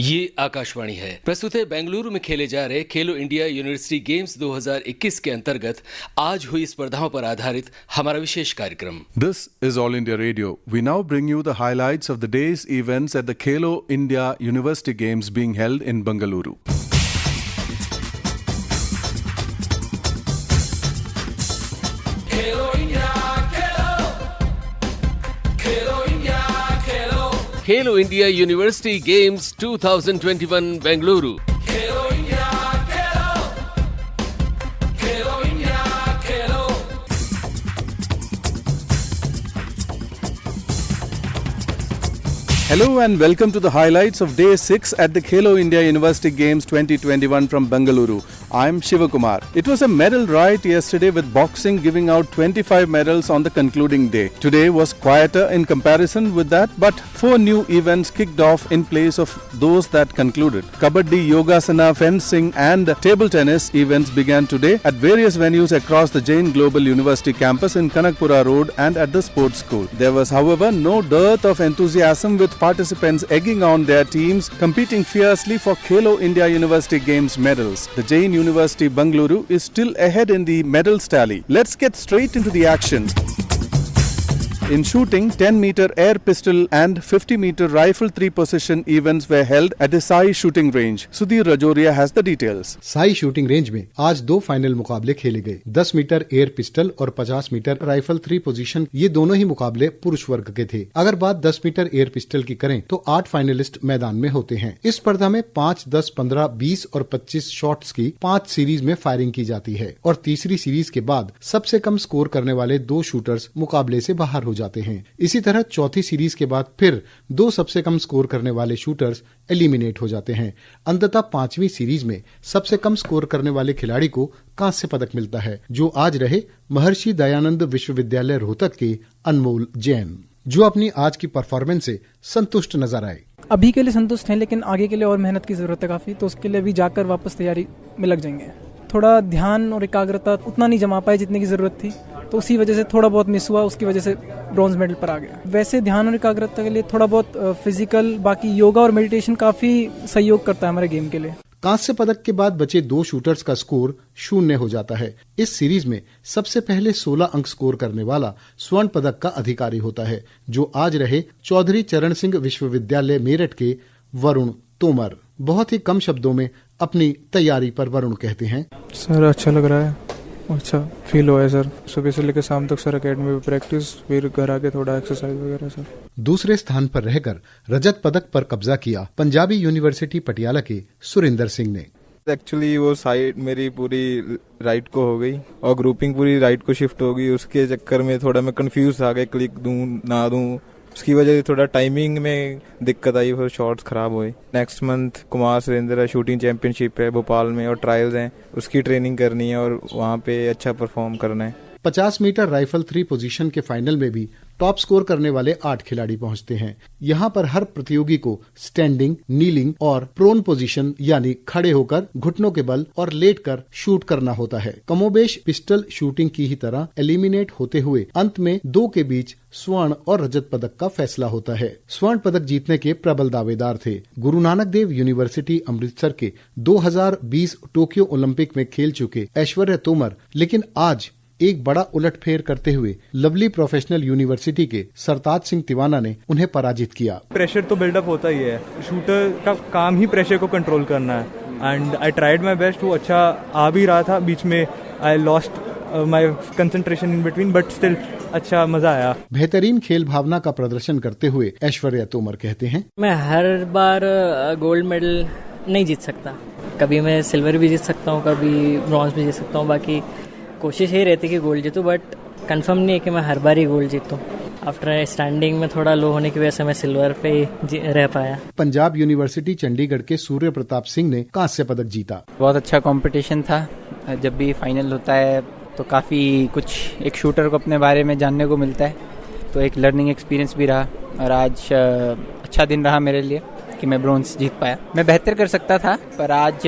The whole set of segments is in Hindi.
ये आकाशवाणी है। प्रस्तुत है बेंगलुरु में खेले जा रहे खेलो इंडिया यूनिवर्सिटी गेम्स 2021 के अंतर्गत आज हुई स्पर्धाओं पर आधारित हमारा विशेष कार्यक्रम। This is All India Radio. We now bring you the highlights of the day's events at the Khelo India University Games being held in Bengaluru. Khelo India university games 2021 Bengaluru. Hello and welcome to the highlights of Day 6 at the Khelo India University Games 2021 from Bengaluru. I'm Shivakumar. It was a medal riot yesterday with boxing giving out 25 medals on the concluding day. Today was quieter in comparison with that, but 4 new events kicked off in place of those that concluded. Kabaddi, Yogasana, fencing and table tennis events began today at various venues across the Jain Global University campus in Kanakpura Road and at the sports school. There was however no dearth of enthusiasm with participants egging on their teams competing fiercely for Khelo India University Games medals. The Jain University Bengaluru is still ahead in the medals tally. Let's get straight into the action. In shooting, 10-meter air pistol and 50-meter rifle 3-position events were held at the Sai shooting range. Sudhir Rajoria has the details. Sai shooting range में आज 2 फाइनल मुकाबले खेले गए। 10 मीटर एयर पिस्टल और 50 मीटर राइफल 3 पोजीशन, ये दोनों ही मुकाबले पुरुष वर्ग के थे। अगर बात 10 मीटर एयर पिस्टल की करें तो 8 फाइनलिस्ट मैदान में होते हैं। इस स्पर्धा में 5, 10, 15, 20 और 25 शॉट्स की 5 सीरीज में फायरिंग की जाती है और तीसरी सीरीज के बाद सबसे कम स्कोर करने वाले 2 शूटर्स मुकाबले से बाहर हो जाते हैं। इसी तरह चौथी सीरीज के बाद फिर 2 सबसे कम स्कोर करने वाले शूटर्स एलिमिनेट हो जाते हैं। अंततः 5वीं सीरीज में सबसे कम स्कोर करने वाले खिलाड़ी को कांस्य पदक मिलता है, जो आज रहे महर्षि दयानंद विश्वविद्यालय रोहतक के अनमोल जैन, जो अपनी आज की परफॉर्मेंस से संतुष्ट नजर आए। अभी के लिए संतुष्ट हैं, लेकिन आगे के लिए और मेहनत की जरूरत है काफी, तो उसके लिए भी जाकर वापस तैयारी में लग जाएंगे। थोड़ा ध्यान और एकाग्रता उतना नहीं जमा पाए जितने की जरूरत थी, तो उसी वजह से थोड़ा बहुत मिस हुआ, उसकी वजह से ब्रॉन्ज मेडल पर आ गया। वैसे ध्यान और एकाग्रता के लिए थोड़ा बहुत फिजिकल, बाकी योगा और मेडिटेशन काफी सहयोग करता है हमारे गेम के लिए। कांस्य पदक के बाद बचे 2 शूटर्स का स्कोर 0 हो जाता है। इस सीरीज में सबसे पहले 16 अंक स्कोर करने वाला स्वर्ण पदक का अधिकारी होता है, जो आज रहे चौधरी चरण सिंह विश्वविद्यालय मेरठ के वरुण तोमर। बहुत ही कम शब्दों में अपनी तैयारी पर वरुण कहते हैं, सर अच्छा लग रहा है, अच्छा फील हुआ है सर। सुबह से लेकर शाम तक सर एकेडमी में प्रैक्टिस, फिर घर आके थोड़ा एक्सरसाइज वगैरह सर। दूसरे स्थान पर रहकर रजत पदक पर कब्जा किया पंजाबी यूनिवर्सिटी पटियाला के सुरेंद्र सिंह ने। एक्चुअली वो साइड मेरी पूरी राइट को हो गई और ग्रुपिंग पूरी राइट को शिफ्ट हो गई। उसके चक्कर में थोड़ा मैं कंफ्यूज आ गया, क्लिक दूं ना दूं, उसकी वजह से थोड़ा टाइमिंग में दिक्कत आई, फिर शॉट्स खराब हुए। Next month Kumar Surendra shooting championship है भोपाल में और ट्रायल्स हैं, उसकी ट्रेनिंग करनी है और वहाँ पे अच्छा परफॉर्म करना है। 50 मीटर राइफल 3 पोजीशन के फाइनल में भी टॉप स्कोर करने वाले 8 खिलाड़ी पहुंचते हैं। यहाँ पर हर प्रतियोगी को स्टैंडिंग, नीलिंग और प्रोन पोजीशन यानी खड़े होकर, घुटनों के बल और लेटकर शूट करना होता है। कमोबेश पिस्टल शूटिंग की ही तरह एलिमिनेट होते हुए अंत में 2 के बीच स्वर्ण और रजत पदक का फैसला होता है। स्वर्ण पदक जीतने के प्रबल दावेदार थे गुरु नानक देव यूनिवर्सिटी अमृतसर के 2020 टोक्यो ओलंपिक में खेल चुके ऐश्वर्या तोमर, लेकिन आज एक बड़ा उलटफेर करते हुए लवली प्रोफेशनल यूनिवर्सिटी के सरताज सिंह तिवाना ने उन्हें पराजित किया। प्रेशर तो बिल्डअप होता ही है, शूटर का काम ही प्रेशर को कंट्रोल करना है and I tried my best. वो अच्छा आ भी रहा था, बीच में I lost my concentration in between, but still अच्छा मजा आया। बेहतरीन खेल भावना का प्रदर्शन करते हुए ऐश्वर्या तोमर कहते हैं, मैं हर बार गोल्ड मेडल नहीं जीत सकता, कभी मैं सिल्वर भी जीत सकता हूँ, कभी ब्रॉन्ज भी जीत सकता हूँ। बाकी कोशिश यही रहती है कि गोल्ड जीतूं, बट कंफर्म नहीं है कि मैं हर बार ही गोल्ड जीतूं। आफ्टर स्टैंडिंग में थोड़ा लो होने की वजह से मैं सिल्वर पे रह पाया। पंजाब यूनिवर्सिटी चंडीगढ़ के सूर्य प्रताप सिंह ने कांस्य पदक जीता। बहुत अच्छा कंपटीशन था। जब भी फाइनल होता है तो काफ़ी कुछ एक शूटर को अपने बारे में जानने को मिलता है, तो एक लर्निंग एक्सपीरियंस भी रहा और आज अच्छा दिन रहा मेरे लिए कि मैं ब्रोंज जीत पाया। मैं बेहतर कर सकता था, पर आज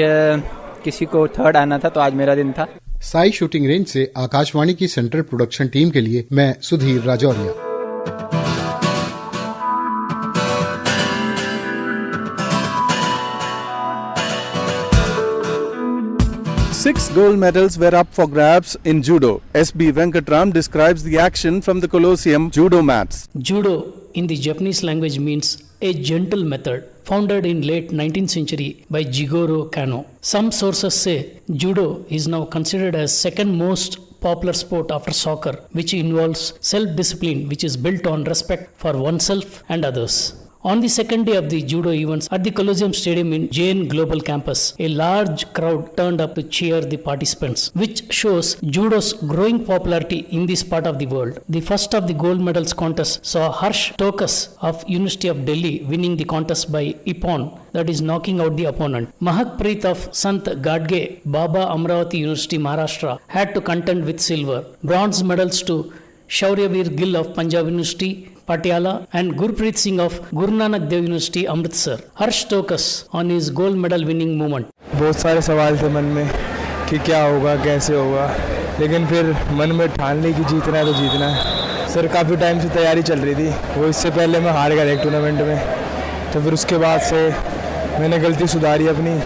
किसी को थर्ड आना था, तो आज मेरा दिन था। साई शूटिंग रेंज से आकाशवाणी की सेंट्रल प्रोडक्शन टीम के लिए मैं Sudhir Rajauria. 6 gold medals were up for grabs in judo. S.B. Venkatram describes the action from the Colosseum judo mats. Judo in the Japanese language means a gentle method, founded in late 19th century by Jigoro Kano. Some sources say judo is now considered as second most popular sport after soccer, which involves self-discipline which is built on respect for oneself and others. On the second day of the judo events at the Colosseum Stadium in Jain Global Campus, a large crowd turned up to cheer the participants, which shows judo's growing popularity in this part of the world. The first of the gold medals contest saw Harsh Tokas of University of Delhi winning the contest by Ippon, that is knocking out the opponent. Mahak Preet of Sant Gadge Baba Amravati University Maharashtra had to contend with silver. Bronze medals to Shauryaveer Gill of Punjab University Patiala and Gurpreet Singh of Guru Nanak Dev University Amritsar. Harsh Tokas on his gold medal winning moment. बहुत सारे सवाल थे मन में कि क्या होगा कैसे होगा, लेकिन फिर मन में ठान ली कि जीतना है तो जीतना है। सर काफ़ी टाइम से तैयारी चल रही थी, वो इससे पहले मैं हार गया एक टूर्नामेंट में, तो फिर उसके बाद से मैंने गलती सुधारी अपनी,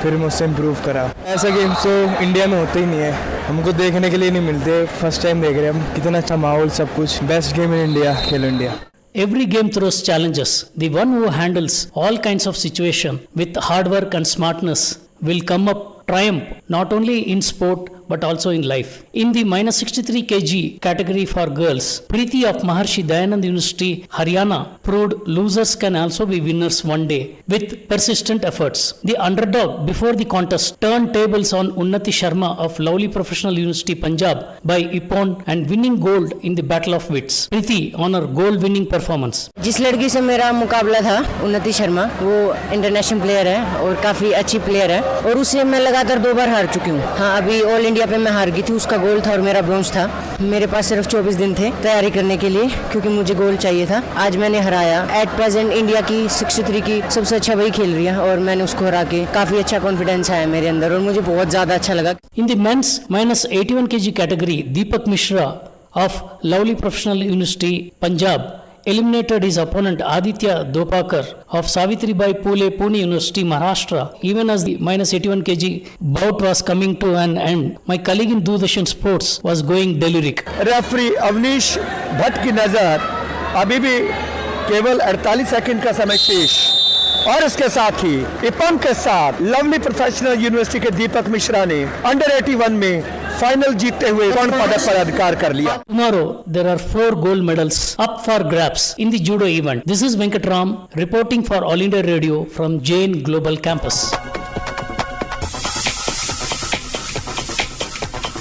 फिर मैं उससे इम्प्रूव करा। ऐसा गेम्स तो इंडिया में होते ही नहीं है, हमको देखने के लिए नहीं मिलते, फर्स्ट टाइम देख रहे हैं हम। कितना अच्छा माहौल, सब कुछ, best game in India, Khelo India. Every game throws challenges. The one who handles all kinds of situations with hard work and smartness will come up triumph not only in sport but also in life. In the -63 kg category for girls, Preeti of Maharshi Dayanand University, Haryana, proved losers can also be winners one day with persistent efforts. The underdog before the contest turned tables on Unnati Sharma of Lovely Professional University, Punjab by Ippon and winning gold in the Battle of Wits. Preeti on her gold winning performance. जिस लड़की से मेरा मुकाबला था, उन्नति शर्मा, वो इंटरनेशनल प्लेयर है और काफ़ी अच्छी प्लेयर है और उससे मैं लगातार 2 बार हार चुकी हूँ। हाँ, अभी ऑल इंडिया पे मैं हार गई थी, उसका गोल्ड था और मेरा ब्रॉन्ज था। मेरे पास सिर्फ 24 दिन थे तैयारी करने के लिए, क्योंकि मुझे गोल्ड चाहिए था। आज मैंने हराया। एट प्रेजेंट इंडिया की 63 की सबसे अच्छा वही खेल रही है और मैंने उसको हरा के काफ़ी अच्छा कॉन्फिडेंस आया मेरे अंदर और मुझे बहुत ज़्यादा अच्छा लगा। In the men's -81 kg category, Deepak Mishra of Lovely Professional University, Punjab eliminated his opponent Aditya Dopakar of Savitribai Phule Pune University, Maharashtra. Even as the -81 kg bout was coming to an end, my colleague in Doordarshan Sports was going deliric. Referee Avneesh Bhatt की नजर अभी भी केवल 48 सेकंड का समय शेष और इसके साथ ही इपन के साथ लवली प्रोफेशनल यूनिवर्सिटी के दीपक मिश्रा ने अंडर 81 में फाइनल जीतते हुए स्वर्ण पदक पर अधिकार कर लिया। Tomorrow there are 4 gold medals up for grabs in the judo event. This is Venkatram reporting for All India Radio from Jain Global Campus.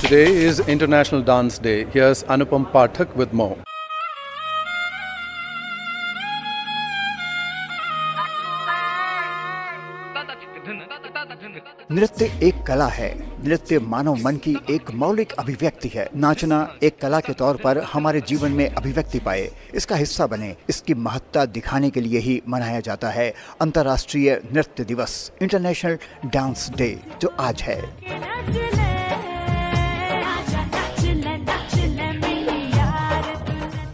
Today is International Dance Day. Here's Anupam Pathak with more. नृत्य एक कला है। नृत्य मानव मन की एक मौलिक अभिव्यक्ति है। नाचना एक कला के तौर पर हमारे जीवन में अभिव्यक्ति पाए, इसका हिस्सा बने, इसकी महत्ता दिखाने के लिए ही मनाया जाता है अंतर्राष्ट्रीय नृत्य दिवस, इंटरनेशनल डांस डे, जो आज है।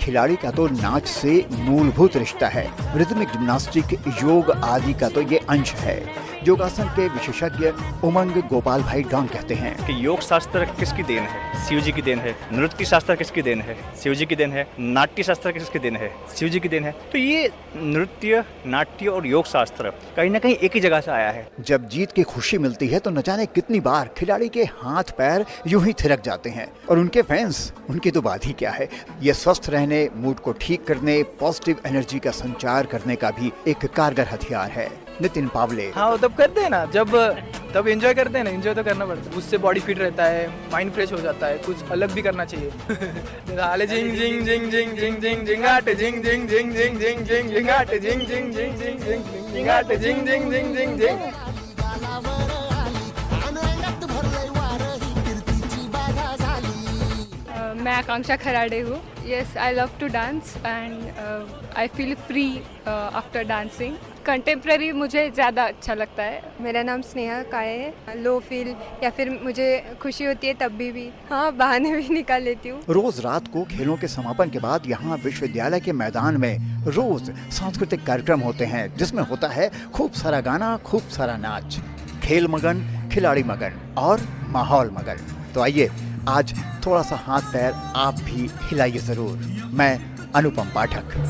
खिलाड़ी का तो नाच से मूलभूत रिश्ता है। रिदमिक जिम्नास्टिक, योग आदि का तो ये अंश है। योगासन के विशेषज्ञ उमंग गोपाल भाई डॉन कहते हैं कि योग शास्त्र किसकी देन है? शिव जी की देन है। नृत्य शास्त्र किसकी देन है? शिव जी की देन है। नाट्य शास्त्र किसकी देन है? शिव जी की देन है। तो ये नृत्य, नाट्य और योग शास्त्र कहीं ना कहीं एक ही जगह से आया है। जब जीत की खुशी मिलती है तो न जाने कितनी बार खिलाड़ी के हाथ पैर यूं ही थिरक जाते हैं और उनके फैंस, उनकी तो बात ही क्या है। ये स्वस्थ रहने, मूड को ठीक करने, पॉजिटिव एनर्जी का संचार करने का भी एक कारगर हथियार है। नितिन पावले। हाँ, तब करते हैं ना, तब एंजॉय करते हैं ना, एंजॉय तो करना पड़ता है। उससे बॉडी फिट रहता है, माइंड फ्रेश हो जाता है, कुछ अलग भी करना चाहिए। हाले जिंग जिंग जिंग जिंग जिंग जिंग जिंगाट जिंग जिंग जिंग जिंग जिंग जिंग जिंगाट जिंग जिंग जिंग जिंग जिंग जिंगाट जिंग जिंग जिंग जिंग जिंग। मैं आकांक्षा खराड़े हूँ। Yes, I love to dance and I feel free after dancing. Contemporary मुझे ज़्यादा अच्छा लगता है। मेरा नाम स्नेहा काये है। लो फील या फिर मुझे खुशी होती है तब भी हाँ, बहाने भी निकाल लेती हूँ। रोज रात को खेलों के समापन के बाद यहाँ विश्वविद्यालय के मैदान में रोज सांस्कृतिक कार्यक्रम होते हैं, जिसमें होता है खूब सारा गाना, खूब सारा नाच। खेल मगन खिलाड़ी मगन और माहौल मगन। तो आइए आज थोड़ा सा हाथ पैर आप भी हिलाइए जरूर। मैं अनुपम पाठक।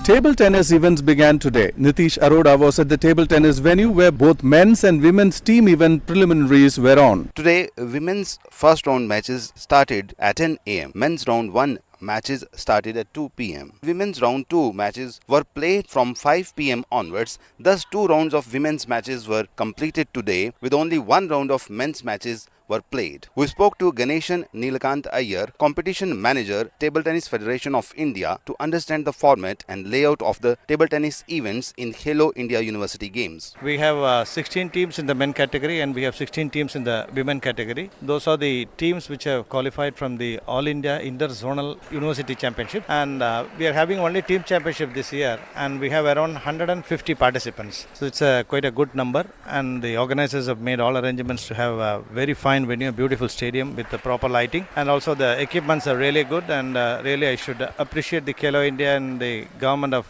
Table tennis events began today. Nitish Arora was at the table tennis venue where both men's and women's team event preliminaries were on. Today, women's first round matches started at 10 a.m. Men's round 1 matches started at 2 p.m. Women's round 2 matches were played from 5 p.m. onwards. Thus, 2 rounds of women's matches were completed today, with only 1 round of men's matches were played. We spoke to Ganeshan Neelakant Iyer, competition manager, Table Tennis Federation of India, to understand the format and layout of the table tennis events in Khelo India University Games. We have 16 teams in the men category and we have 16 teams in the women category. Those are the teams which have qualified from the All India Inter-Zonal University Championship, and we are having only team championship this year, and we have around 150 participants. So it's quite a good number, and the organizers have made all arrangements to have a very fine venue, a beautiful stadium with the proper lighting, and also the equipments are really good, and really I should appreciate the Khelo India and the government of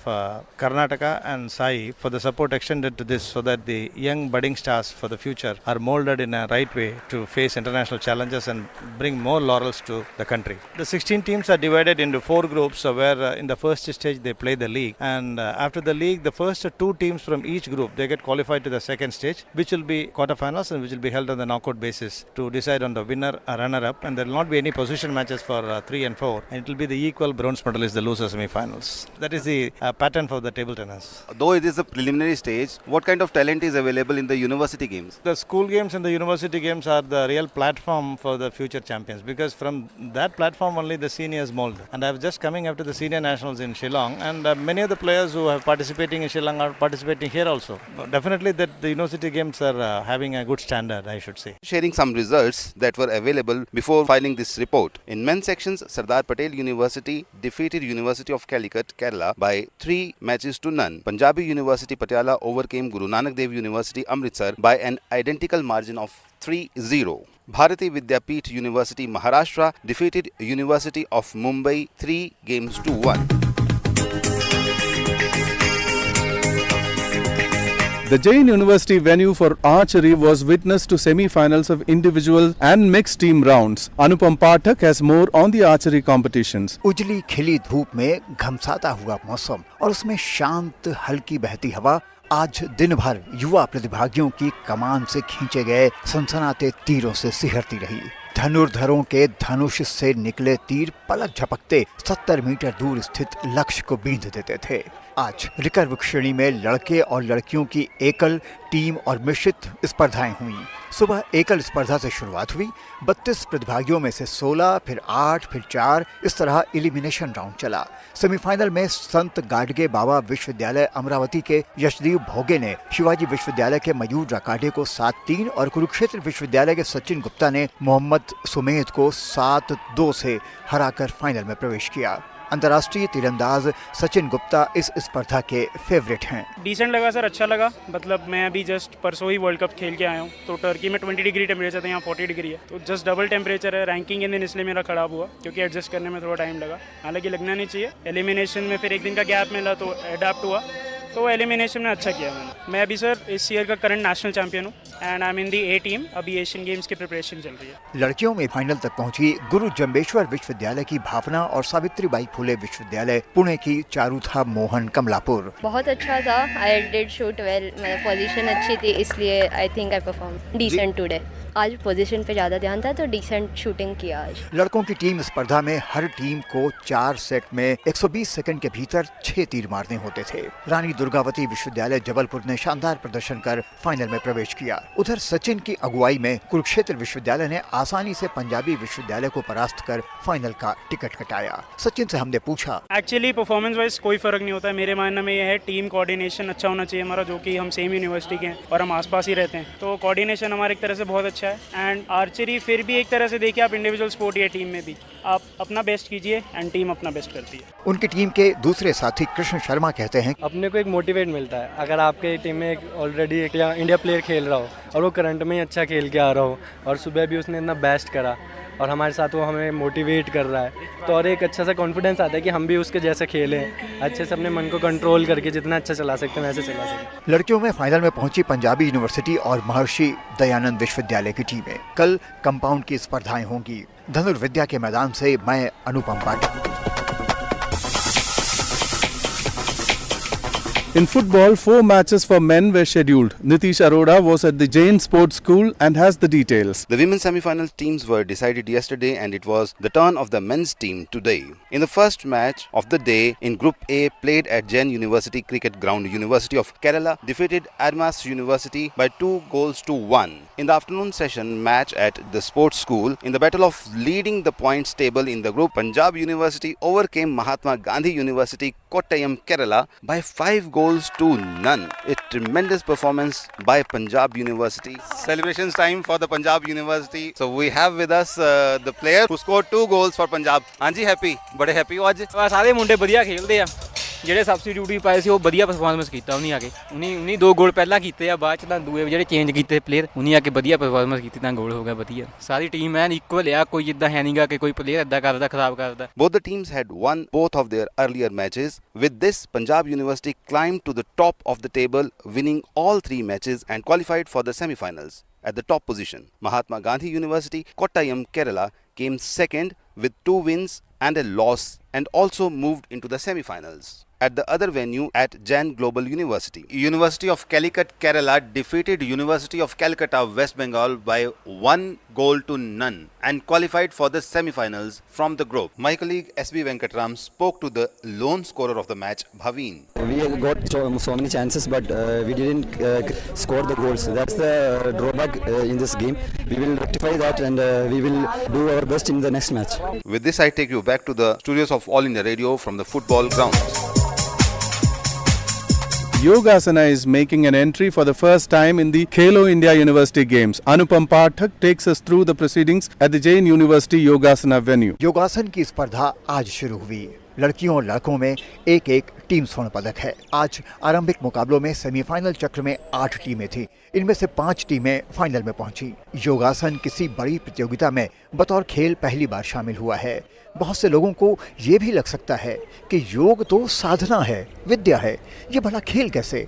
Karnataka and Sai for the support extended to this, so that the young budding stars for the future are molded in a right way to face international challenges and bring more laurels to the country. The 16 teams are divided into 4 groups, where in the first stage they play the league, and after the league the first 2 teams from each group they get qualified to the second stage, which will be quarterfinals and which will be held on the knockout basis to decide on the winner or runner-up, and there will not be any position matches for 3 and 4, and it will be the equal bronze medalists, the loser semi-finals. That is the pattern for the table tennis. Though it is a preliminary stage, what kind of talent is available in the university games? The school games and the university games are the real platform for the future champions, because from that platform only the seniors mold. And I was just coming after the senior nationals in Shillong, and many of the players who are participating in Shillong are participating here also. Definitely that the university games are having a good standard, I should say. Sharing some results that were available before filing this report. In men's sections, Sardar Patel University defeated University of Calicut, Kerala by 3 matches to none. Punjabi University Patiala overcame Guru Nanak Dev University Amritsar by an identical margin of 3-0. Bharati Vidyapeeth University Maharashtra defeated University of Mumbai 3 games to 1. The Jain University venue for archery was witness to semi-finals of individual and mixed team rounds. Anupam Pathak has more on the archery competitions. उजली खिली धूप में घमसाता हुआ मौसम और उसमें शांत हल्की बहती हवा आज दिन भर युवा प्रतिभागियों की कमान से खींचे गए सनसनाते तीरों से सिहरती रही। धनुर्धरों के धनुष से निकले तीर पलक झपकते 70 मीटर दूर स्थित लक्ष्य को बींध देते थे। आज रिकर्व श्रेणी में लड़के और लड़कियों की एकल, टीम और मिश्रित स्पर्धाएं हुई। सुबह एकल स्पर्धा से शुरुआत हुई। 32 प्रतिभागियों में से 16, फिर 8, फिर 4, इस तरह एलिमिनेशन राउंड चला। सेमीफाइनल में संत गाडगे बाबा विश्वविद्यालय अमरावती के यशदीप भोगे ने शिवाजी विश्वविद्यालय के मयूर राकाडे को 7-3 और कुरुक्षेत्र विश्वविद्यालय के सचिन गुप्ता ने मोहम्मद सुमेद को 7-2 से हराकर फाइनल में प्रवेश किया। अंतर्राष्ट्रीय तीरंदाज सचिन गुप्ता इस स्पर्धा के फेवरेट हैं। डिसेंट लगा सर, अच्छा लगा। मतलब मैं अभी जस्ट परसों ही वर्ल्ड कप खेल के आया हूँ, तो टर्की में 20 डिग्री टेम्परेचर था, यहाँ 40 डिग्री है, तो जस्ट डबल टेम्परेचर है। रैंकिंग के दिन इसलिए मेरा खराब हुआ क्योंकि एडजस्ट करने में थोड़ा टाइम लगा। हालांकि लगना नहीं चाहिए। एलिमिनेशन में फिर एक दिन का गैप मिला तो एडाप्ट हुआ, तो एलिमिनेशन में अच्छा किया मैंने। मैं अभी सर इस ईयर का करंट नेशनल चैंपियन हूँ and I am in the A team. अभी एशियन गेम्स की प्रिपरेशन चल रही है। लड़कियों में फाइनल तक पहुंची गुरु जम्बेश्वर विश्वविद्यालय की भावना और सावित्रीबाई फुले विश्वविद्यालय पुणे की चारुथा मोहन कमलापुर। बहुत अच्छा था। आई डिड शूट वेल, मेरी पोजीशन अच्छी थी, इसलिए I think I perform decent today. आज पोजीशन पे ज़्यादा ध्यान था तो डिसेंट शूटिंग किया आज। लड़कों की टीम स्पर्धा में हर टीम को 4 सेट में 120 सेकंड के भीतर 6 तीर मारने होते थे। रानी दुर्गावती विश्वविद्यालय जबलपुर ने शानदार प्रदर्शन कर फाइनल में प्रवेश किया। उधर सचिन की अगुवाई में कुरुक्षेत्र विश्वविद्यालय ने आसानी से पंजाबी विश्वविद्यालय को परास्त कर फाइनल का टिकट कटाया। सचिन से हमने पूछा, एक्चुअली परफॉर्मेंस वाइज कोई फर्क नहीं होता है। मेरे मानने में यह है टीम कोऑर्डिनेशन अच्छा होना चाहिए हमारा, जो कि हम सेम यूनिवर्सिटी के हैं और हम आसपास ही रहते हैं, तो कोऑर्डिनेशन हमारे एक तरह से बहुत अच्छा है। एंड आर्चरी फिर भी एक तरह से देखिए आप इंडिविजुअल स्पोर्ट या टीम में भी आप अपना बेस्ट कीजिए एंड टीम अपना बेस्ट करती है। उनकी टीम के दूसरे साथी कृष्ण शर्मा कहते हैं, अपने को एक मोटिवेट मिलता है। अगर आपके टीम में ऑलरेडी इंडिया प्लेयर खेल रहा हो और वो करंट में ही अच्छा खेल के आ रहा हो और सुबह भी उसने इतना बेस्ट करा, और हमारे साथ वो हमें मोटिवेट कर रहा है, तो और एक अच्छा सा कॉन्फिडेंस आता है कि हम भी उसके जैसे खेलें, अच्छे से अपने मन को कंट्रोल करके जितना अच्छा चला सकते हैं वैसे चला सकते। लड़कियों में फाइनल में पहुंची पंजाबी यूनिवर्सिटी और महर्षि दयानंद विश्वविद्यालय की टीमें। कल कंपाउंड की स्पर्धाएं होंगी। धनुर्विद्या के मैदान से मैं अनुपम पाठक। In football, 4 matches for men were scheduled. Nitish Arora was at the Jain Sports School and has the details. The women's semi-final teams were decided yesterday and it was the turn of the men's team today. In the first match of the day in Group A played at Jain University Cricket Ground, University of Kerala defeated Admas University by 2-1. In the afternoon session match at the sports school, in the battle of leading the points table in the group, Punjab University overcame Mahatma Gandhi University Kottayam Kerala by 5-0. A tremendous performance by Punjab University. Celebrations time for the Punjab University. So we have with us the player who scored 2 goals for Punjab. Anji, happy? बड़े happy हो आज? ਸਾਰੇ ਮੁੰਡੇ ਵਧੀਆ ਖੇਡਦੇ ਆ, ਜਿਹੜੇ ਸਬਸਟੀਟਿਊਟ ਵੀ ਪਾਏ ਸੀ ਉਹ ਵਧੀਆ ਪਰਫਾਰਮੈਂਸ ਕੀਤਾ ਉਹਨੇ ਆ ਕੇ। ਉਹਨੇ 2 ਗੋਲ ਪਹਿਲਾਂ ਕੀਤੇ ਆ, ਬਾਅਦ ਚ ਤਾਂ ਦੂਏ ਜਿਹੜੇ ਚੇਂਜ ਕੀਤੇ ਪਲੇਅਰ ਉਹਨੇ ਆ ਕੇ ਵਧੀਆ ਪਰਫਾਰਮੈਂਸ ਕੀਤੀ ਤਾਂ ਗੋਲ ਹੋ ਗਿਆ ਵਧੀਆ। ਸਾਰੀ ਟੀਮ ਐਨ ਇਕੁਅਲ ਆ, ਕੋਈ ਇਦਾਂ ਹੈ ਨਹੀਂਗਾ ਕਿ ਕੋਈ ਪਲੇਅਰ ਇਦਾਂ ਕਰਦਾ ਖਰਾਬ ਕਰਦਾ। Both the teams had won both of their earlier matches. With this, Punjab University climbed to the top of the table, winning all 3 matches and qualified for the semi-finals. At the top position, Mahatma Gandhi University Kottayam Kerala came second with 2 wins and a loss and also moved into the semi-finals. At the other venue at Jain Global University, University of Calicut Kerala defeated University of Calcutta West Bengal by 1-0 and qualified for the semi-finals from the group. My colleague SB Venkatram spoke to the lone scorer of the match, Bhaveen. We got so many chances, but we didn't score the goals. That's the drawback in this game. We will rectify that and we will do our best in the next match. With this, I take you back to the studios of All India Radio from the football grounds. Yogasana is making an entry for the first time in the Khelo India University Games. Anupam Pathak takes us through the proceedings at the Jain University Yogasana venue. योगासन की स्पर्धा आज शुरू हुई। लड़कियों और लड़कों में एक एक टीम स्वर्ण पदक है। आज आरंभिक मुकाबलों में सेमीफाइनल चक्र में 8 टीमें थी। इनमें से 5 टीमें फाइनल में पहुंची। योगासन किसी बड़ी प्रतियोगिता में बतौर खेल पहली बार शामिल हुआ है। बहुत से लोगों को ये भी लग सकता है कि योग तो साधना है, विद्या है, ये भला खेल कैसे?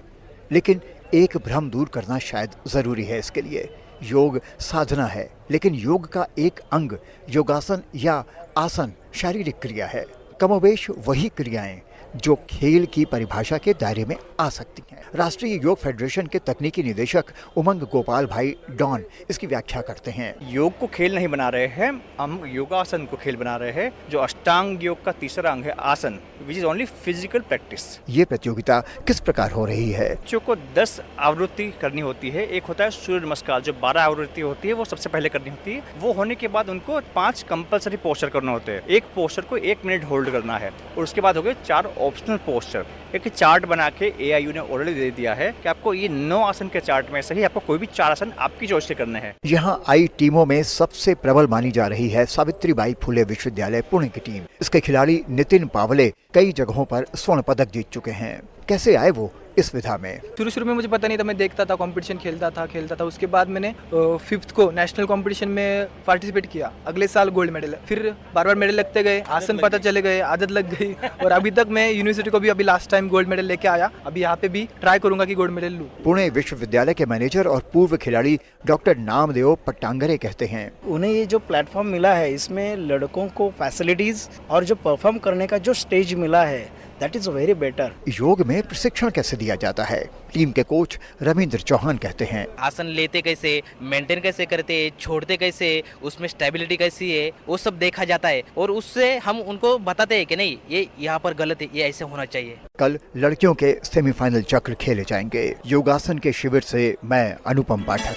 लेकिन एक भ्रम दूर करना शायद जरूरी है इसके लिए। योग साधना है, लेकिन योग का एक अंग योगासन या आसन शारीरिक क्रिया है। कमोबेश वही क्रियाएं जो खेल की परिभाषा के दायरे में आ सकती हैं। राष्ट्रीय योग फेडरेशन के तकनीकी निदेशक उमंग गोपाल भाई डॉन इसकी व्याख्या करते हैं। योग को खेल नहीं बना रहे हैं, हम योगासन को खेल बना रहे हैं, जो अष्टांग योग का तीसरा अंग है आसन, which is only physical practice. ये प्रतियोगिता किस प्रकार हो रही है? बच्चों को 10 आवृत्ति करनी होती है। एक होता है सूर्य नमस्कार, जो 12 आवृत्ति होती है, वो सबसे पहले करनी होती है। वो होने के बाद उनको 5 कंपलसरी पोस्चर करना होते हैं। एक पोस्चर को 1 मिनट होल्ड करना है और उसके बाद हो गए 4 ऑप्शनल पोस्चर। एक चार्ट बना के AIU ने ऑलरेडी दे दिया है कि आपको ये 9 आसन के चार्ट में से ही आपको कोई भी 4 आसन आपकी चॉइस से करने हैं। यहाँ आई टीमों में सबसे प्रबल मानी जा रही है सावित्रीबाई फुले विश्वविद्यालय पुणे की टीम। इसके खिलाड़ी नितिन पावले कई जगहों पर स्वर्ण पदक जीत चुके हैं। कैसे आए वो इस विधा में? शुरू में मुझे पता नहीं था, मैं देखता था कंपटीशन, खेलता था। उसके बाद मैंने 5th को नेशनल कंपटीशन में पार्टिसिपेट किया। अगले साल गोल्ड मेडल, फिर बार मेडल लगते गए, आसन पता चले गए, आदत लग गई और अभी तक मैं यूनिवर्सिटी को भी अभी लास्ट टाइम गोल्ड मेडल लेके आया। अभी यहाँ पे भी ट्राई करूंगा कि गोल्ड मेडल लूं। पुणे विश्वविद्यालय के मैनेजर और पूर्व खिलाड़ी डॉक्टर नामदेव पट्टांगरे कहते हैं, उन्हें ये जो प्लेटफॉर्म मिला है, इसमें लड़कों को फैसिलिटीज और जो परफॉर्म करने का जो स्टेज मिला है, दैट इज वेरी बेटर। योग में प्रशिक्षण कैसे दिया जाता है? टीम के कोच रविंद्र चौहान कहते हैं, आसन लेते कैसे, मेंटेन कैसे करते, छोड़ते कैसे, उसमें स्टेबिलिटी कैसी है, वो सब देखा जाता है और उससे हम उनको बताते हैं कि नहीं ये यहाँ पर गलत है, ये ऐसे होना चाहिए। कल लड़कियों के सेमीफाइनल चक्र खेले जाएंगे। योगासन के शिविर से मैं अनुपम पाठक।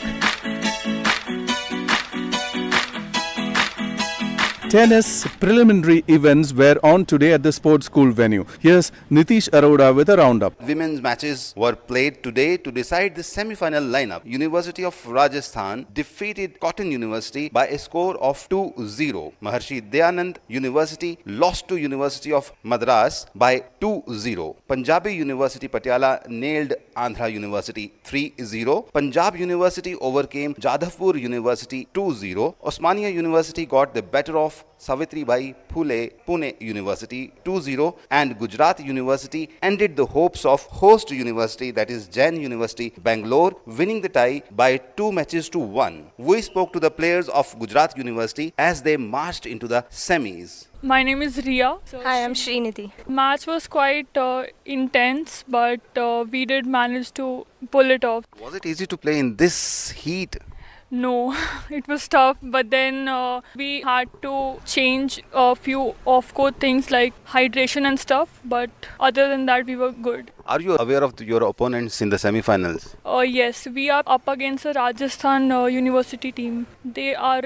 Tennis preliminary events were on today at the sports school venue. Here's Nitish Arora with a roundup. Women's matches were played today to decide the semi-final lineup. University of Rajasthan defeated Cotton University by a score of 2-0. Maharishi Dayanand University lost to University of Madras by 2-0. Punjabi University Patiala nailed Andhra University 3-0. Punjab University overcame Jadavpur University 2-0. Osmania University got the better of Savitribai Phule Pune University 2-0, and Gujarat University ended the hopes of host university, that is Jain University Bangalore, winning the tie by 2-1. We spoke to the players of Gujarat University as they marched into the semis. My name is Ria. Hi, I'm Srinidhi. Match was quite intense, but we did manage to pull it off. Was it easy to play in this heat? No, it was tough, but then we had to change a few off-court things like hydration and stuff, but other than that we were good. Are you aware of your opponents in the semi-finals? Yes, we are up against a Rajasthan University team. They are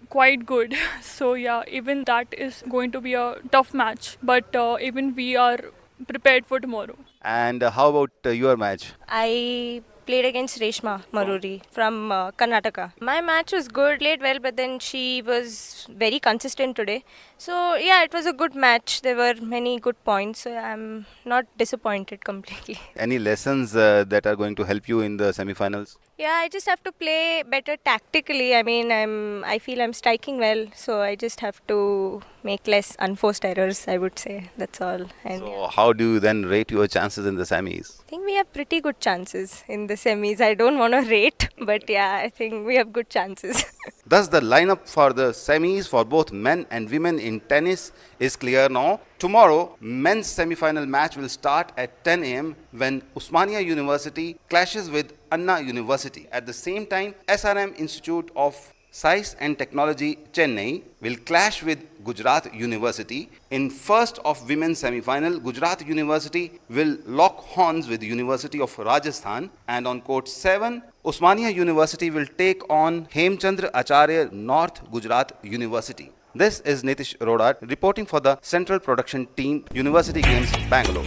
quite good, so yeah, even that is going to be a tough match, but even we are prepared for tomorrow. And how about your match? I played against Reshma Maruri from Karnataka. My match was good, played well, but then she was very consistent today. So yeah, it was a good match. There were many good points. So I'm not disappointed completely. Any lessons that are going to help you in the semi-finals? Yeah, I just have to play better tactically. I mean, I feel I'm striking well, so I just have to make less unforced errors, I would say. That's all. And so how do you then rate your chances in the semis? I think we have pretty good chances in the semis. I don't want to rate, but yeah, I think we have good chances. Thus, the lineup for the semis for both men and women in tennis is clear now. Tomorrow, men's semi-final match will start at 10 a.m. when Osmania University clashes with Anna University. At the same time, SRM Institute of Science and Technology Chennai will clash with Gujarat University. In first of women's semi-final, Gujarat University will lock horns with University of Rajasthan, and on court 7, Osmania University will take on Hemchandra Acharya North Gujarat University. This is Nitish Rodar reporting for the Central Production Team, University Games, Bangalore.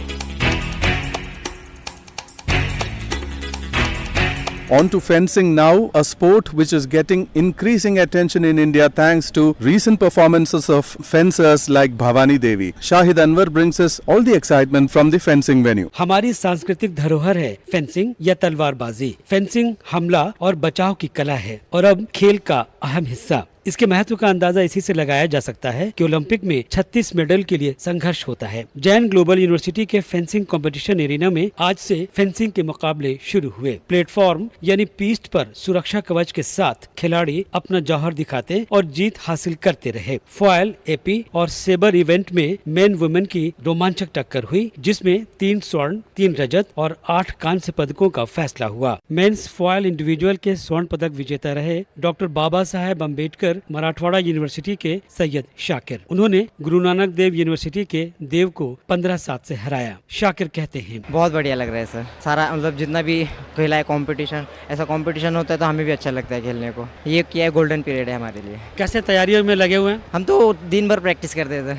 On to fencing now, a sport which is getting increasing attention in India thanks to recent performances of fencers like Bhavani Devi. Shahid Anwar brings us all the excitement from the fencing venue. हमारी सांस्कृतिक धरोहर है फेंसिंग या तलवारबाजी। फेंसिंग हमला और बचाव की कला है और अब खेल का अहम हिस्सा। इसके महत्व का अंदाजा इसी से लगाया जा सकता है कि ओलंपिक में 36 मेडल के लिए संघर्ष होता है। जैन ग्लोबल यूनिवर्सिटी के फेंसिंग कंपटीशन एरिना में आज से फेंसिंग के मुकाबले शुरू हुए। प्लेटफॉर्म यानी पीस्ट पर सुरक्षा कवच के साथ खिलाड़ी अपना जौहर दिखाते और जीत हासिल करते रहे। फॉयल, एपी और सेबर इवेंट में मेन वुमेन की रोमांचक टक्कर हुई, जिसमें 3 स्वर्ण, 3 रजत और 8 कांस्य पदकों का फैसला हुआ। मेंस फॉयल इंडिविजुअल के स्वर्ण पदक विजेता रहे डॉक्टर बाबा साहेब अम्बेडकर मराठवाड़ा यूनिवर्सिटी के सैयद शाकिर। उन्होंने गुरु नानक देव यूनिवर्सिटी के देव को 15-7 से हराया। शाकिर कहते हैं, बहुत बढ़िया लग रहा है सर। सारा मतलब जितना भी खेला है कंपटीशन, ऐसा कंपटीशन होता है तो हमें भी अच्छा लगता है खेलने को। ये क्या है, गोल्डन पीरियड है हमारे लिए। कैसे तैयारियों में लगे हुए हैं? हम तो दिन भर प्रैक्टिस करते थे।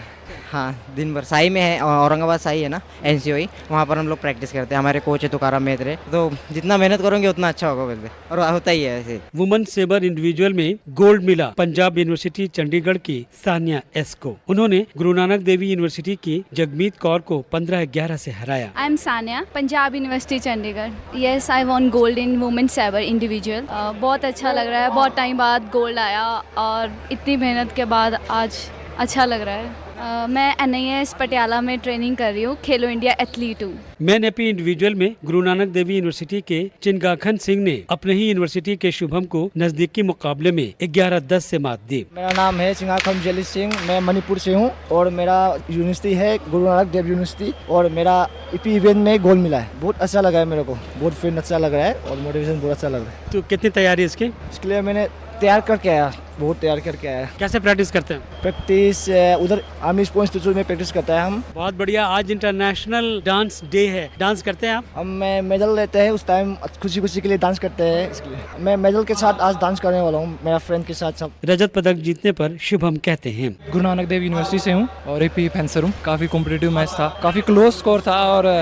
हाँ, दिन भर। साई में है, औरंगाबाद साई है ना, NCOI, वहाँ पर हम लोग प्रैक्टिस करते हैं। हमारे कोच है तुकाराम मेहत्रे, तो जितना मेहनत करोगे उतना अच्छा होगा बोलते, और होता ही है ऐसे। वुमेन सेबर इंडिविजुअल में गोल्ड मिला पंजाब यूनिवर्सिटी चंडीगढ़ की सानिया एस को। उन्होंने गुरु नानक देवी यूनिवर्सिटी की जगमीत कौर को 15-11 से हराया। I am Sania, Punjab university Chandigarh. Yes, I won gold in women sabre individual. बहुत अच्छा लग रहा है, बहुत टाइम बाद गोल्ड आया और इतनी मेहनत के बाद आज अच्छा लग रहा है। मैं NIS पटियाला में ट्रेनिंग कर रही हूँ, खेलो इंडिया एथलीट हूँ। मैन एपी इंडिविजुअल में गुरु नानक देवी यूनिवर्सिटी के चिनगाखन सिंह ने अपने ही यूनिवर्सिटी के शुभम को नजदीकी मुकाबले में 11-10 से मात दी। मेरा नाम है चिंगाखम जली सिंह, मैं मणिपुर से हूँ और मेरा यूनिवर्सिटी है गुरु नानक देव यूनिवर्सिटी और मेरा EP इवेंट में गोल्ड मिला है। बहुत अच्छा लगा है मेरे को, बहुत फील अच्छा लग रहा है और मोटिवेशन बहुत अच्छा लग रहा है। तो कितनी तैयारी इसके लिए मैंने तैयार करके आया, बहुत तैयार करके आया। कैसे प्रैक्टिस करते हैं? प्रैक्टिस उधर आर्मी स्पोर्ट्स इंस्टीट्यूट में प्रैक्टिस करता है हम। बहुत बढ़िया। आज इंटरनेशनल डांस डे है, डांस करते हैं आप? हम मेडल लेते हैं, उस टाइम खुशी खुशी के लिए डांस करते हैं। इसलिए मैं मेडल के साथ आज डांस करने वाला हूँ, मेरा फ्रेंड के साथ सब। रजत पदक जीतने पर शुभम कहते हैं, गुरु नानक देव यूनिवर्सिटी से हूँ और EP फेंसर हूँ। काफी कॉम्पिटिटिव मैच था, काफी क्लोज स्कोर था और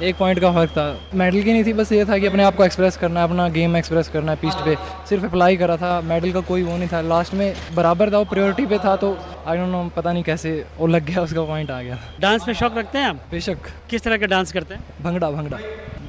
1 पॉइंट का फर्क था। मेडल की नहीं थी, बस ये था कि अपने आप को एक्सप्रेस करना है, अपना गेम एक्सप्रेस करना है पिस्ट पे। सिर्फ अप्लाई करा था, मेडल का कोई वो नहीं था। लास्ट में बराबर था, वो प्रायोरिटी पे था, तो आई डोंट नो, पता नहीं कैसे वो लग गया, उसका पॉइंट आ गया। डांस में शौक रखते हैं आप? बेशक। किस तरह का डांस करते हैं? भंगड़ा।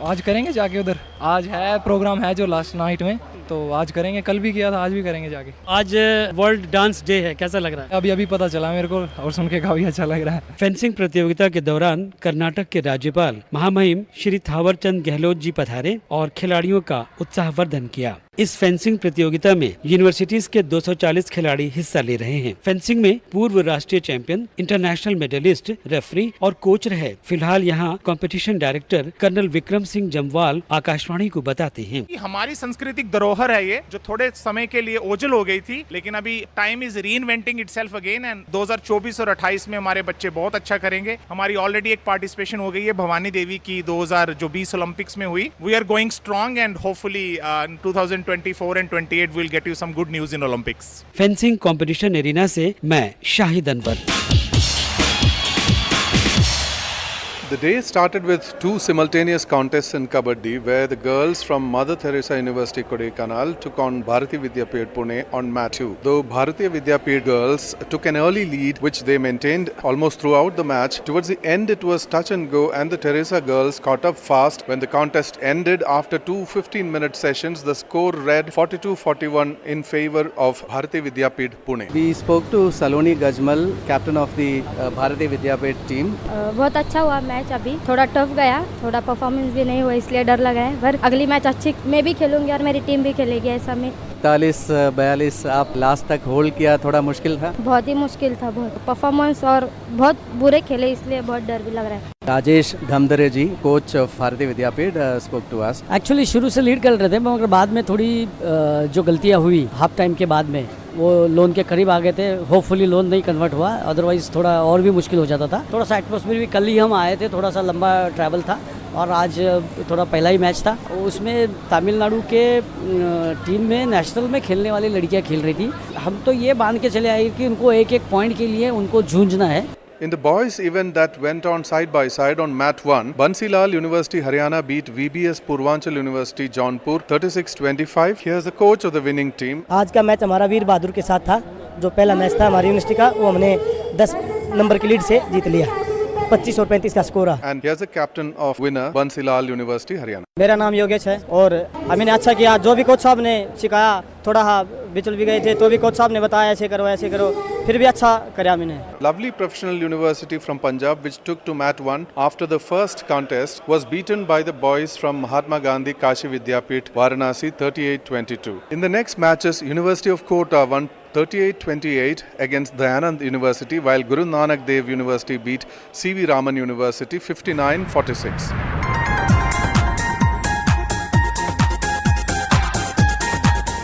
आज करेंगे जाके उधर, आज है प्रोग्राम है जो लास्ट नाइट में, तो आज करेंगे, कल भी किया था, आज भी करेंगे जाके। आज वर्ल्ड डांस डे है, कैसा लग रहा है? अभी पता चला मेरे को और सुन के काफी अच्छा लग रहा है। फेंसिंग प्रतियोगिता के दौरान कर्नाटक के राज्यपाल महामहिम श्री थावरचंद गहलोत जी पधारे और खिलाड़ियों का उत्साहवर्धन किया। इस फेंसिंग प्रतियोगिता में यूनिवर्सिटीज के 240 खिलाड़ी हिस्सा ले रहे हैं। फेंसिंग में पूर्व राष्ट्रीय चैंपियन, इंटरनेशनल मेडलिस्ट, रेफरी और कोच रहे। फिलहाल यहाँ competition director colonel Vikram Singh Jamwal Akashvani को बताते हैं। हमारी सांस्कृतिक धरोहर है ये, जो थोड़े समय के लिए ओझल हो गई थी, लेकिन अभी time is reinventing itself again and 2024 और 28 में हमारे बच्चे बहुत अच्छा करेंगे। हमारी ऑलरेडी एक पार्टिसिपेशन हो गई है भवानी देवी की 2020 ओलंपिक्स में हुई। We are going strong and hopefully 2024 and 28 will get you some good news in Olympics. Fencing competition arena से मैं Shahid Anwar. The day started with two simultaneous contests in Kabaddi, where the girls from Mother Teresa University Kodaikanal took on Bharatiya Vidyapeeth Pune on mat 2. Though Bharatiya Vidyapeeth girls took an early lead, which they maintained almost throughout the match, towards the end it was touch and go, and the Teresa girls caught up fast when the contest ended. After two 15-minute sessions, the score read 42-41 in favor of Bharatiya Vidyapeeth Pune. We spoke to Saloni Gajmal, captain of the Bharatiya Vidyapeeth team. बहुत अच्छा हुआ मैच, अभी थोड़ा टफ गया, थोड़ा परफॉर्मेंस भी नहीं हुआ इसलिए डर लगा है, पर अगली मैच अच्छी मैं भी खेलूंगी और मेरी टीम भी खेलेगी ऐसा में। 41-42 आप लास्ट तक होल्ड किया, थोड़ा मुश्किल था? बहुत ही मुश्किल था, बहुत परफॉर्मेंस और बहुत बुरे खेले इसलिए बहुत डर भी लग रहा है। राजेश धमदरे जी, कोच ऑफ भारतीय विद्यापीठ, स्पोक टू अस। एक्चुअली शुरू से लीड कर रहे थे, मगर बाद में थोड़ी जो गलतियां हुई हाफ टाइम के बाद में, वो लोन के करीब आ गए थे। होपफुली लोन नहीं कन्वर्ट हुआ, अदरवाइज थोड़ा और भी मुश्किल हो जाता था। थोड़ा सा एटमॉस्फेयर भी, कल ही हम आए थे, थोड़ा सा लंबा ट्रैवल था और आज थोड़ा पहला ही मैच था। उसमें तमिलनाडु के टीम में नेशनल में खेलने वाली लड़कियां खेल रही थी। हम तो ये बांध के चले आए कि उनको एक एक पॉइंट के लिए उनको जूझना है। In the boys event that went on side by side on mat 1, Bansilal University Haryana beat VBS Purvanchal University Jaunpur 36-25. Here's the coach of the winning team. आज का मैच हमारा वीर बहादुर के साथ था। जो पहला मैच था हमारी यूनिवर्सिटी का, वो हमने 10 नंबर की लीड से जीत लिया। 25 और 35 का स्कोर है। And here's the captain of winner Bansilal University Haryana. मेरा नाम योगेश है और हमने अच्छा किया। जो भी कोच साहब ने सिखाया, थोड़ा बिचल भी गए थे तो भी कोच साहब ने बताया ऐसे करो, फिर भी अच्छा करा मैंने। Lovely Professional University from Punjab, which took to mat 1 after the first contest, was beaten by the boys from Mahatma Gandhi Kashi Vidyapeeth Varanasi 38-22. In the next matches, University of Kota won 38-28 against Dayanand University, while Guru Nanak Dev University beat C.V. Raman University 59-46.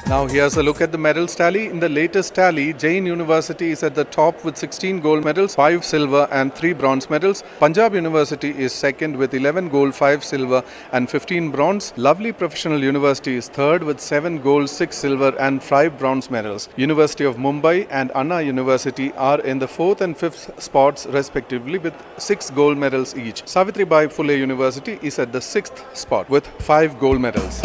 Now here's a look at the medals tally. In the latest tally, Jain University is at the top with 16 gold medals, 5 silver and 3 bronze medals. Punjab University is second with 11 gold, 5 silver and 15 bronze. Lovely Professional University is third with 7 gold, 6 silver and 5 bronze medals. University of Mumbai and Anna University are in the 4th and 5th spots respectively with 6 gold medals each. Savitribai Phule University is at the 6th spot with 5 gold medals.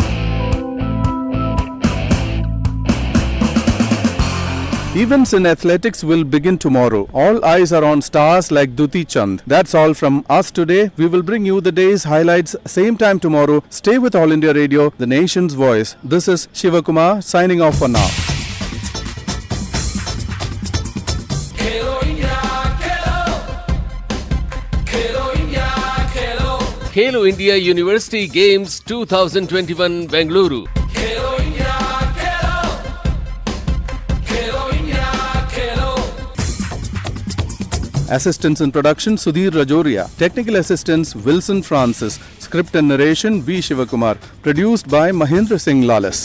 Events in athletics will begin tomorrow. All eyes are on stars like Duti Chand. That's all from us today. We will bring you the day's highlights same time tomorrow. Stay with All India Radio, the nation's voice. This is Shiva Kumar signing off for now. Khelo India University Games 2021 Bengaluru. Assistants in production Sudhir Rajoria. Technical assistants Wilson Francis. Script and narration V. Shivakumar. Produced by Mahendra Singh Lalas.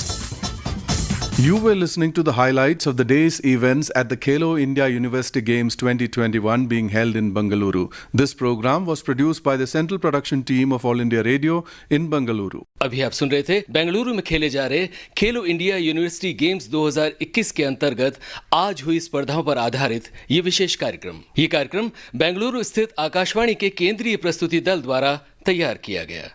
You were listening to the highlights of the day's events at the Khelo India University Games 2021 being held in Bengaluru. This program was produced by the Central Production Team of All India Radio in Bengaluru. अभी आप सुन रहे थे बेंगलुरु में खेले जा रहे खेलो इंडिया यूनिवर्सिटी गेम्स 2021 के अंतर्गत आज हुई स्पर्धाओं पर आधारित ये विशेष कार्यक्रम। ये कार्यक्रम बेंगलुरु स्थित आकाशवाणी के केंद्रीय प्रस्तुति दल द्वारा तैयार किया गया।